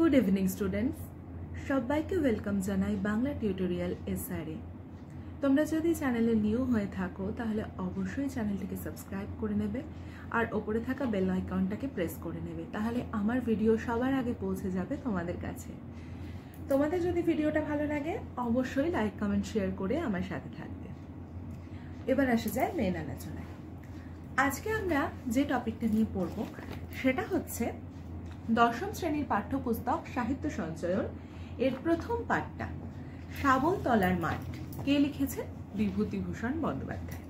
Good evening students, সবাইকে welcome জানাই Bangla tutorial SRA. তোমরা যদি চ্যানেলে নিউ হয়ে থাকো তাহলে অবশ্যই চ্যানেলটিকে সাবস্ক্রাইব করে নেবে আর ওপরে থাকা বেল আইকনটাকে প্রেস করে নেবে, তাহলে আমার ভিডিও সবার আগে পৌঁছে যাবে তোমাদের কাছে। তোমাদের যদি ভিডিওটা ভালো লাগে অবশ্যই লাইক কমেন্ট শেয়ার করে আমার সাথে থাকবে। এবার আসা যায় মেন আলোচনায়। আজকে আমরা যে টপিকটা নিয়ে পড়ব সেটা হচ্ছে দশম শ্রেণীর পাঠ্যপুস্তক সাহিত্য সঞ্চয়ন এর প্রথম পাঠটা শাবলতলার মাঠ। কে লিখেছে? বিভূতিভূষণ বন্দ্যোপাধ্যায়।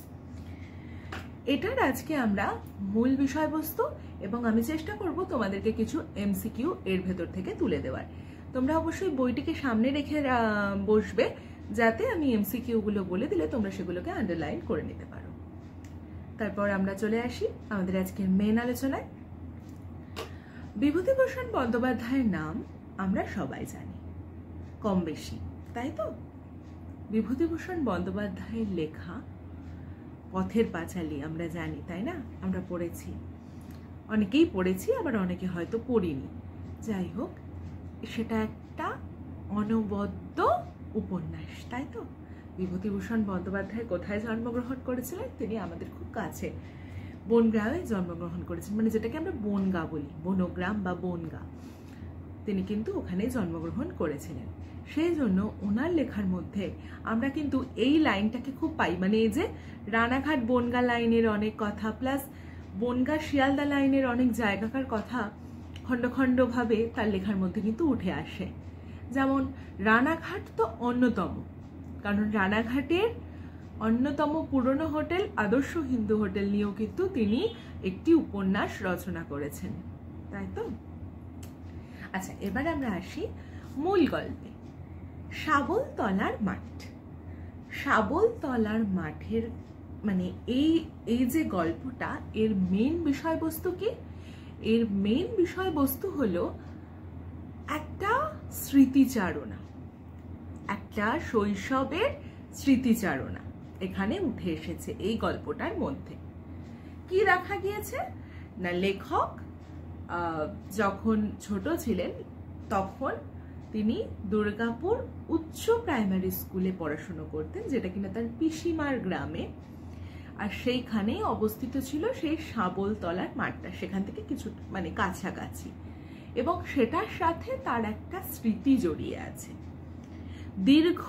এটার আজকে আমরা মূল বিষয়বস্তু এবং আমি চেষ্টা করব তোমাদেরকে কিছু এমসিকিউ এর ভেতর থেকে তুলে দেওয়ার। তোমরা অবশ্যই বইটিকে সামনে রেখে বসবে যাতে আমি এমসিকিউ গুলো বলে দিলে তোমরা সেগুলোকে আন্ডারলাইন করে নিতে পারো। তারপর আমরা চলে আসি আমাদের আজকের মেন আলোচনায়। বিভূতিভূষণ বন্দ্যোপাধ্যায়ের নাম আমরা সবাই জানি কম বেশি, তাই তো? বিভূতিভূষণ বন্দ্যোপাধ্যায়ের লেখা পথের পাঁচালী আমরা জানি, তাই না? আমরা পড়েছি, অনেকেই পড়েছি, আবার অনেকে হয়তো পড়িনি। যাই হোক, সেটা একটা অনবদ্য উপন্যাস, তাই তো? বিভূতিভূষণ বন্দ্যোপাধ্যায় কোথায় জন্মগ্রহণ করেছিলেন? তিনি আমাদের খুব কাছে বনগ্রামে জন্মগ্রহণ করেছেন, মানে যেটাকে আমরা বনগা বলি, বনগ্রাম বা বনগা। তিনি কিন্তু ওখানেই জন্মগ্রহণ করেছিলেন। সেই জন্য ওনার লেখার মধ্যে আমরা কিন্তু এই লাইনটাকে খুব পাই, মানে এই যে রানাঘাট বনগা লাইনের অনেক কথা, প্লাস বনগা শিয়ালদা লাইনের অনেক জায়গাকার কথা খণ্ড খণ্ড ভাবে তার লেখার মধ্যে কিন্তু উঠে আসে। যেমন রানাঘাট তো অন্যতম, কারণ রানাঘাটের অন্যতম পুরনো হোটেল আদর্শ হিন্দু হোটেল নিয়েও কিন্তু তিনি একটি উপন্যাস রচনা করেছেন, তাই তো? আচ্ছা, এবার আমরা আসি মূল গল্পে। শাবলতলার মাঠ। শাবলতলার মাঠের মানে এই যে গল্পটা, এর মেন বিষয়বস্তু কি? এর মেন বিষয়বস্তু হলো একটা স্মৃতিচারণা, একটা শৈশবের স্মৃতিচারণা এখানে উঠে এসেছে এই গল্পটার মধ্যে। কি দেখা গিয়েছে না, লেখক যখন ছোট ছিলেন তখন তিনি দুর্গাপুর উচ্চ প্রাইমারি স্কুলে পড়াশোনা করতেন, যেটা কিনা তার পিসিমার গ্রামে, আর সেইখানেই অবস্থিত ছিল সেই শাবলতলার মাঠটা, সেখান থেকে কিছু মানে কাছাকাছি, এবং সেটার সাথে তার একটা স্মৃতি জড়িয়ে আছে। দীর্ঘ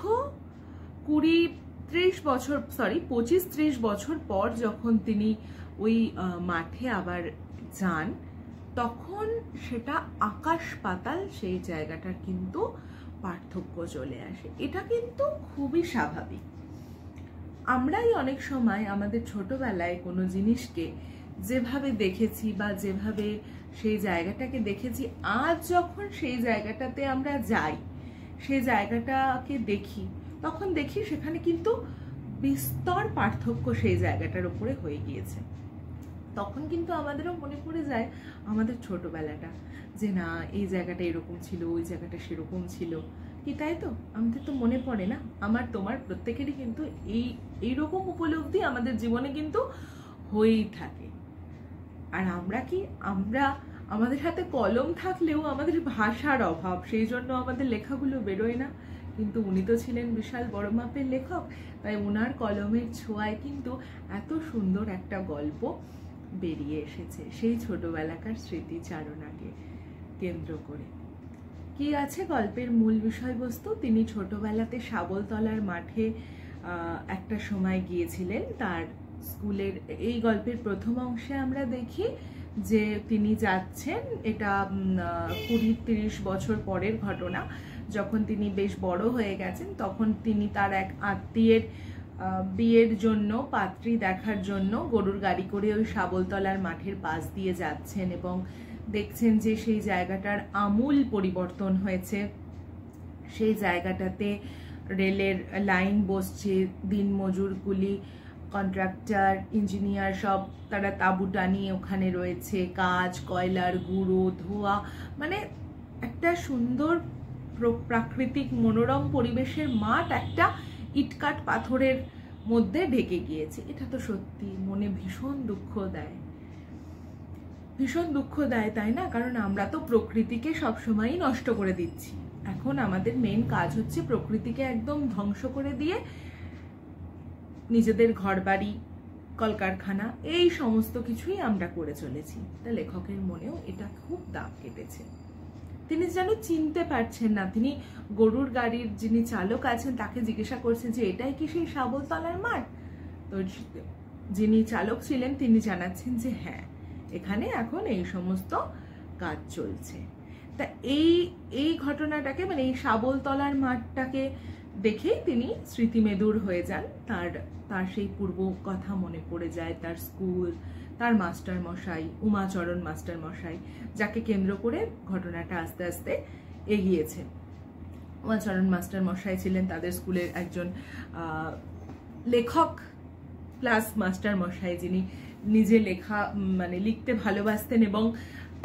25-30 বছর পর যখন তিনি ওই মাঠে আবার যান, তখন সেটা আকাশ পাতাল, সেই জায়গাটার কিন্তু পার্থক্য চলে আসে। এটা কিন্তু খুবই স্বাভাবিক। আমরাই অনেক সময় আমাদের ছোটবেলায় কোনো জিনিসকে যেভাবে দেখেছি বা যেভাবে সেই জায়গাটাকে দেখেছি, আজ যখন সেই জায়গাটাতে আমরা যাই, সেই জায়গাটাকে দেখি, তখন দেখি সেখানে কিন্তু বিস্তর পার্থক্য সেই জায়গাটার উপরে হয়ে গিয়েছে। তখন কিন্তু আমাদেরও মনে পড়ে যায় আমাদের ছোটবেলাটা, যে না, এই জায়গাটা এরকম ছিল, ওই জায়গাটা সেরকম ছিল, কি তাই তো? আমাদের তো মনে পড়ে না? আমার তোমার প্রত্যেকেরই কিন্তু এইরকম উপলব্ধি আমাদের জীবনে কিন্তু হয়েই থাকে। আর আমরা আমাদের হাতে কলম থাকলেও আমাদের ভাষার অভাব, সেই জন্য আমাদের লেখাগুলো বেরোয় না। কিন্তু উনি তো ছিলেন বিশাল বড় মাপের লেখক, তাই ওনার কলমের ছোঁয়ায় কিন্তু এত সুন্দর একটা গল্প বেরিয়ে এসেছে সেই ছোটবেলাকার স্মৃতিচারণাকে কেন্দ্র করে। কি আছে গল্পের মূল বিষয়বস্তু? তিনি ছোটবেলাতে শাবলতলার মাঠে একটা সময় গিয়েছিলেন তার স্কুলের। এই গল্পের প্রথম অংশে আমরা দেখি যে তিনি যাচ্ছেন, এটা 20-30 বছর পরের ঘটনা, যখন তিনি বেশ বড় হয়ে গেছেন, তখন তিনি তার এক আত্মীয়ের বিয়ের জন্য পাত্রী দেখার জন্য গরুর গাড়ি করে ওই শাবলতলার মাঠের পাশ দিয়ে যাচ্ছেন এবং দেখছেন যে সেই জায়গাটার আমূল পরিবর্তন হয়েছে। সেই জায়গাটাতে রেলের লাইন বসছে, দিনমজুর, কুলি, কন্ট্রাক্টর, ইঞ্জিনিয়ার সব তারা তাঁবু টানিয়ে ওখানে রয়েছে, কাজ, কয়লার গুঁড়ো, ধোঁয়া, মানে একটা সুন্দর প্রাকৃতিক মনোরম পরিবেশের মাঠ একটা ইটকাট পাথরের মধ্যে ঢেকে গিয়েছে। এটা তো সত্যি মনে ভীষণ দুঃখ দেয়। ভীষণ দুঃখ দেয়, তাই না? কারণ আমরা তো প্রকৃতিকে সবসময়ই নষ্ট করে দিচ্ছি। এখন আমাদের মেন কাজ হচ্ছে প্রকৃতিকে একদম ধ্বংস করে দিয়ে নিজেদের ঘরবাড়ি, কলকারখানা, এই সমস্ত কিছুই আমরা করে চলেছি। তা লেখকের মনেও এটা খুব দাগ কেটেছে। তিনি যেন চিনতে পারছেন না। তিনি গরুর গাড়ির যিনি চালক আছেন তাকে জিজ্ঞাসা করছেন যে এটাই কি সেই শাবলতলার মাঠ? তো যিনি চালক ছিলেন তিনি জানাচ্ছেন যে হ্যাঁ, এখানে এখন এই সমস্ত কাজ চলছে। তা এই ঘটনাটাকে, মানে এই শাবলতলার মাঠটাকে দেখেই তিনি স্মৃতিমেদুর হয়ে যান। তার সেই পূর্ব কথা মনে পড়ে যায়, তার স্কুল, তার মাস্টার মশাই, উমাচরণ মাস্টার মশাই, যাকে কেন্দ্র করে ঘটনাটা আস্তে আস্তে এগিয়েছে। উমাচরণ মাস্টার মশাই ছিলেন তাদের স্কুলের একজন লেখক প্লাস মাস্টার মশাই, যিনি নিজে লেখা মানে লিখতে ভালোবাসতেন এবং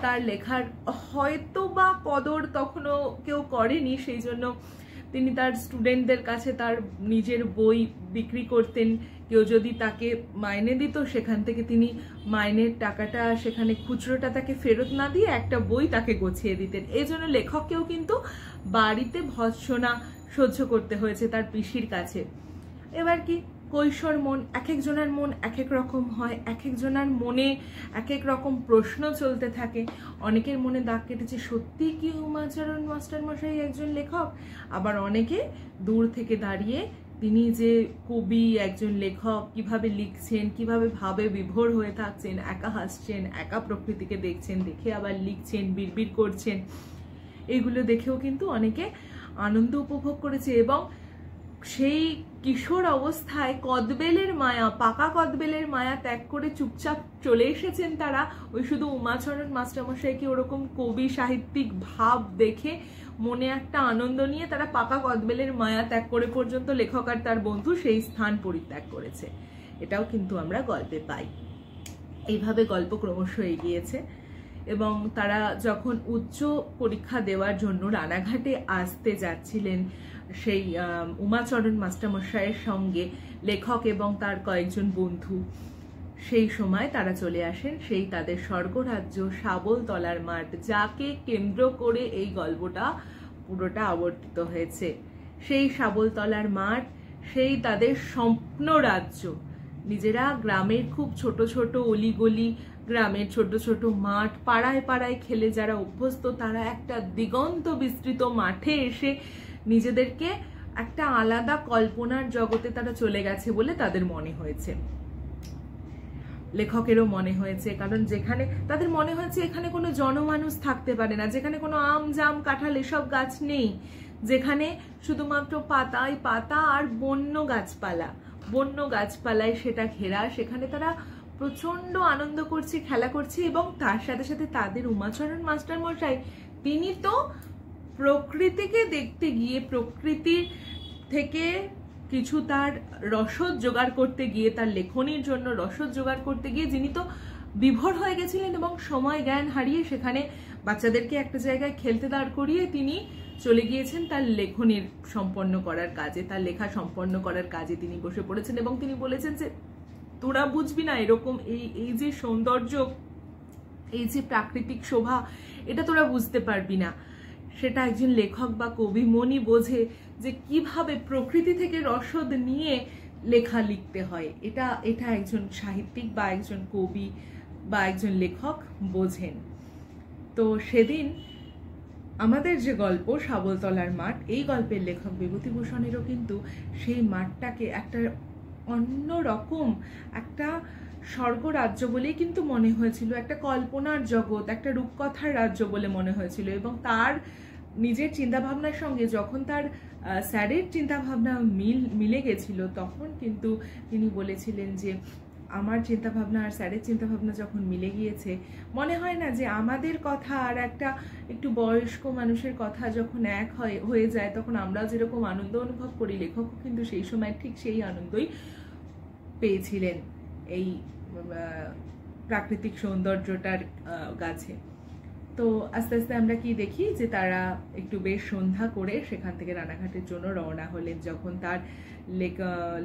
তার লেখার হয়তো বা কদর তখনও কেউ করেনি, সেই জন্য তিনি তার স্টুডেন্টদের কাছে তার নিজের বই বিক্রি করতেন। কেউ যদি তাকে মাইনে দিত, সেখান থেকে তিনি মাইনের টাকাটা, সেখানে খুচরোটা তাকে ফেরত না দিয়ে একটা বই তাকে গছিয়ে দিতেন। এই জন্য লেখককেও কিন্তু বাড়িতে ভৎসনা সহ্য করতে হয়েছে তার পিসির কাছে। এবার কি, কৈশোর মন, এক একজনের মন এক এক রকম হয়, এক একজনের মনে এক এক রকম প্রশ্ন চলতে থাকে। অনেকের মনে দাগ কেটেছে সত্যি কি উমাচরণ মাস্টার মশাই একজন লেখক, আবার অনেকে দূর থেকে দাঁড়িয়ে তিনি যে কবি, একজন লেখক, কিভাবে লিখছেন, কিভাবে ভাবে বিভোর হয়ে থাকছেন, একা হাসছেন, একা প্রকৃতিকে দেখছেন, দেখে আবার লিখছেন, বিড়বিড় করছেন, এগুলো দেখেও কিন্তু অনেকে আনন্দ উপভোগ করেছে। এবং সেই কিশোর অবস্থায় কদবেলের মায়া, পাকা কদবেলের মায়া ত্যাগ করে চুপচাপ চলে এসেছেন তারা। ওই শুধু উমাচরণ মাস্টারমশাইকে ওরকম কবি সাহিত্যিক ভাব দেখে মনে একটা আনন্দ নিয়ে তারা পাকা কদবেলের মায়া ত্যাগ করে পর্যন্ত লেখক আর তার বন্ধু সেই স্থান পরিত্যাগ করেছে। এটাও কিন্তু আমরা গল্পে পাই। এইভাবে গল্প ক্রমশ এগিয়েছে এবং তারা যখন উচ্চ পরীক্ষা দেওয়ার জন্য রানাঘাটে আসতে যাচ্ছিলেন সেই উমাচরণ মাস্টারমশাইয়ের সঙ্গে লেখক এবং তার কয়েকজন বন্ধু, সেই সময় তারা চলে আসেন সেই তাদের স্বর্গরাজ্য শাবলতলার মাঠ, যাকে কেন্দ্র করে এই গল্পটা পুরোটা আবর্তিত হয়েছে। সেই শাবলতলার মাঠ, সেই তাদের স্বপ্ন রাজ্য। নিজেরা গ্রামের খুব ছোট ছোট অলিগলি, গ্রামের ছোট ছোট মাঠ, পাড়ায় পাড়ায় খেলে যারা অভ্যস্ত, তারা একটা দিগন্ত বিস্তৃত মাঠে এসে নিজেদেরকে একটা আলাদা কল্পনার জগতে তারা চলে গেছে বলে তাদের মনে হয়েছে, লেখকেরও মনে হয়েছে। কারণ যেখানে তাদের মনে হয়েছে এখানে কোনো জনমানুষ থাকতে পারে না, যেখানে কোনো আম জাম কাঁঠাল এসব গাছ নেই, যেখানে শুধুমাত্র পাতায় পাতা আর বন্য গাছপালায় সেটা ঘেরা, সেখানে তারা প্রচন্ড আনন্দ করছে, খেলা করছে। এবং তার সাথে সাথে তাদের উমাচরণ মাস্টার মশাই, তিনি তো প্রকৃতিকে দেখতে গিয়ে, প্রকৃতির থেকে কিছু তার রসদ জোগাড় করতে গিয়ে, তার লেখনীর জন্য রসদ জোগাড় করতে গিয়ে যিনি তো বিভোর হয়ে গেছিলেন এবং সময় জ্ঞান হারিয়ে সেখানে বাচ্চাদেরকে একটা জায়গায় খেলতে দাঁড় করিয়ে তিনি চলে গিয়েছেন তার লেখনীর সম্পন্ন করার কাজে, তার লেখা সম্পন্ন করার কাজে তিনি বসে পড়েছেন। এবং তিনি বলেছেন যে তোরা বুঝবি না এরকম এই যে সৌন্দর্য, এই যে প্রাকৃতিক শোভা, এটা তোরা বুঝতে পারবি না। সেটা একজন লেখক বা কবি মনই বোঝে যে কিভাবে প্রকৃতি থেকে রসদ নিয়ে লেখা লিখতে হয়। এটা একজন সাহিত্যিক বা একজন কবি বা একজন লেখক বোঝেন। তো সেদিন আমাদের যে গল্প শাবলতলার মাঠ, এই গল্পের লেখক বিভূতিভূষণেরও কিন্তু সেই মাঠটাকে একটা অন্য রকম একটা স্বর্গরাজ্য বলেই কিন্তু মনে হয়েছিল, একটা কল্পনার জগৎ, একটা রূপকথার রাজ্য বলে মনে হয়েছিল। এবং তার নিজের চিন্তাভাবনার সঙ্গে যখন তার স্যারের চিন্তাভাবনা মিলে গেছিল, তখন কিন্তু তিনি বলেছিলেন যে আমার চিন্তাভাবনা আর স্যারের চিন্তাভাবনা যখন মিলে গিয়েছে, মনে হয় না যে আমাদের কথা আর একটা একটু বয়স্ক মানুষের কথা যখন এক হয়ে যায়, তখন আমরাও যেরকম আনন্দ অনুভব করি, লেখকও কিন্তু সেই সময় ঠিক সেই আনন্দই পেয়েছিলেন এই প্রাকৃতিক সৌন্দর্যটার কাছে। তো আস্তে আস্তে আমরা কি দেখি যে তারা একটু বেশ সন্ধ্যা করে সেখান থেকে রানাঘাটের জন্য রওনা হলেন। যখন তার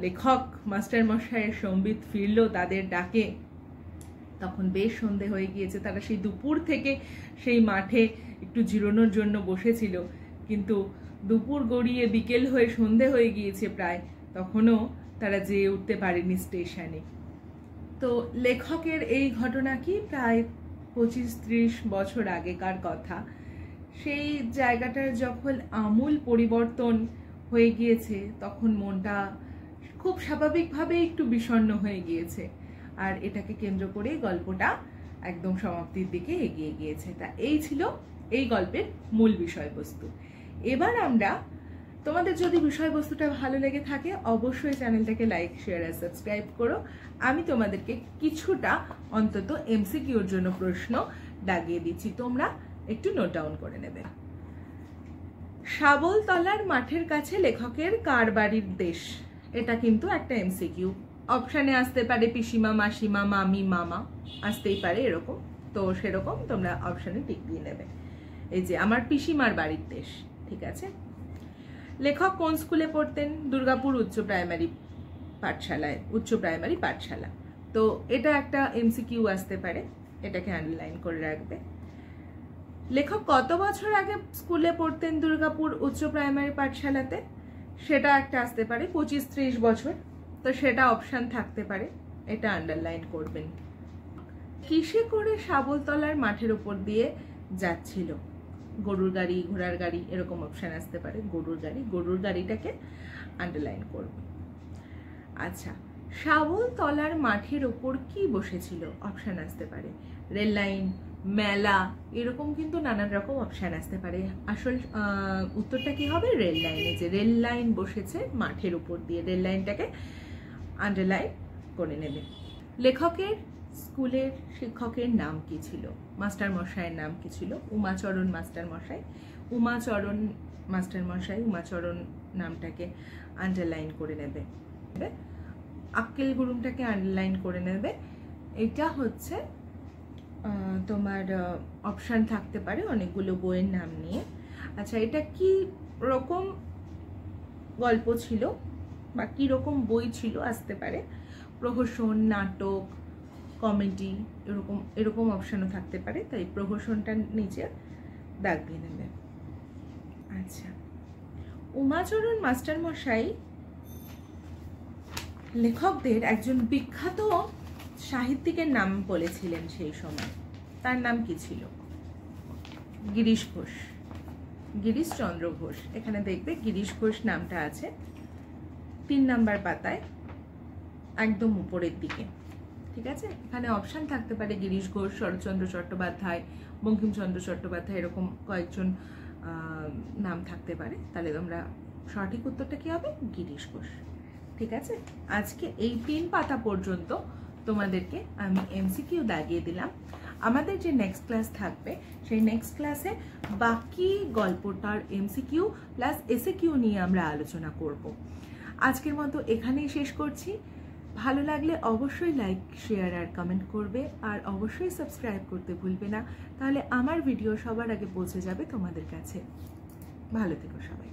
লেখক মাস্টার মশাইয়ের সম্বিত ফিরল তাদের ডাকে, তখন বেশ সন্ধে হয়ে গিয়েছে, তারা সেই দুপুর থেকে সেই মাঠে একটু জিরানোর জন্য বসেছিল, কিন্তু দুপুর গড়িয়ে বিকেল হয়ে সন্ধে হয়ে গিয়েছে প্রায়, তখনও তারা যেয়ে উঠতে পারেনি স্টেশনে। তো লেখকের এই ঘটনা কি প্রায় 25-30 বছর আগেকার কথা। সেই জায়গাটার যখন আমূল পরিবর্তন হয়ে গিয়েছে তখন মনটা খুব স্বাভাবিকভাবে একটু বিষণ্ণ হয়ে গিয়েছে, আর এটাকে কেন্দ্র করে গল্পটা একদম সমাপ্তির দিকে এগিয়ে গিয়েছে। তা এই ছিল এই গল্পের মূল বিষয়বস্তু। এবার আমরা, তোমাদের যদি বিষয়বস্তুটা ভালো লেগে থাকে অবশ্যই চ্যানেলটাকে লাইক, শেয়ার আর সাবস্ক্রাইব করো। আমি তোমাদেরকে কিছুটা অন্তত এমসিকিউর জন্য প্রশ্ন দাগিয়ে দিচ্ছি, তোমরা একটু নোট ডাউন করে নেবে। শাবলতলার মাঠের কাছে লেখকের কার বাড়ির দেশ? এটা কিন্তু একটা এমসিকিউ। অপশানে আসতে পারে পিসিমা, মাসিমা, মামি, মামা, আসতেই পারে এরকম। তো সেরকম তোমরা অপশানে টিক দিয়ে নেবে। এই যে আমার পিসিমার বাড়ির দেশ, ঠিক আছে। লেখক কোন স্কুলে পড়তেন? দুর্গাপুর উচ্চ প্রাইমারি পাঠশালা। তো এটা একটা এমসিকিউ আসতে পারে, এটাকে আন্ডারলাইন করে রাখবে। লেখক কত বছর আগে স্কুলে পড়তেন দুর্গাপুর উচ্চ প্রাইমারি পাঠশালাতে? সেটা একটা আসতে পারে 25-30 বছর। তো সেটা অপশান থাকতে পারে, এটা আন্ডারলাইন করবেন। কিসে করে শাবলতলার মাঠের উপর দিয়ে যাচ্ছিল? গরুর গাড়ি, ঘোড়ার গাড়ি, এরকম অপশান আসতে পারে। গরুর গাড়িটাকে আন্ডারলাইন করবে। আচ্ছা, শাবলতলার মাঠের ওপর কি বসেছিল? অপশান আসতে পারে রেল লাইন, মেলা, এরকম কিন্তু নানান রকম অপশান আসতে পারে। আসল উত্তরটা কি হবে? রেল লাইনে। যে রেল লাইন বসেছে মাঠের উপর দিয়ে, রেল লাইনটাকে আন্ডারলাইন করে নেবে। লেখকের স্কুলের শিক্ষকের নাম কি ছিল? মাস্টার মশাইয়ের নাম কি ছিল? উমাচরণ মাস্টার মশাই। নামটাকে আন্ডারলাইন করে নেবে। আক্কেল গুরুমটাকে আন্ডারলাইন করে নেবে। এটা হচ্ছে তোমার অপশান থাকতে পারে অনেকগুলো বইয়ের নাম নিয়ে। আচ্ছা, এটা কি রকম গল্প ছিল বা কি রকম বই ছিল আসতে পারে। প্রহসন, নাটক, কমেডি, এরকম অপশানও থাকতে পারে। তাই প্রহসনটা নিচে দাগ দিয়ে নেবে। আচ্ছা, উমাচরণ মাস্টারমশাই লেখকদের একজন বিখ্যাত সাহিত্যিকের নাম বলেছিলেন সেই সময়। তার নাম কি ছিল? গিরিশচন্দ্র ঘোষ। এখানে দেখবে গিরিশ ঘোষ নামটা আছে 3 নাম্বার পাতায় একদম উপরের দিকে, ঠিক আছে। এখানে অপশান থাকতে পারে গিরিশ ঘোষ, শরৎচন্দ্র চট্টোপাধ্যায়, বঙ্কিমচন্দ্র চট্টোপাধ্যায়, এরকম কয়েকজন নাম থাকতে পারে। তাহলে তোমরা সঠিক উত্তরটা কি হবে? গিরিশ ঘোষ, ঠিক আছে। আজকে এই 3 পাতা পর্যন্ত তোমাদেরকে আমি এমসিকিউ দাগিয়ে দিলাম। আমাদের যে নেক্সট ক্লাস থাকবে সেই নেক্সট ক্লাসে বাকি গল্পটার এমসিকিউ প্লাস এসএকিউ নিয়ে আমরা আলোচনা করব। আজকের মতো এখানেই শেষ করছি। ভালো লাগলে অবশ্যই লাইক, শেয়ার আর কমেন্ট করবে, আর অবশ্যই সাবস্ক্রাইব করতে ভুলবে না, তাহলে আমার ভিডিও সবার আগে পৌঁছে যাবে তোমাদের কাছে। ভালো থেকো সবাই।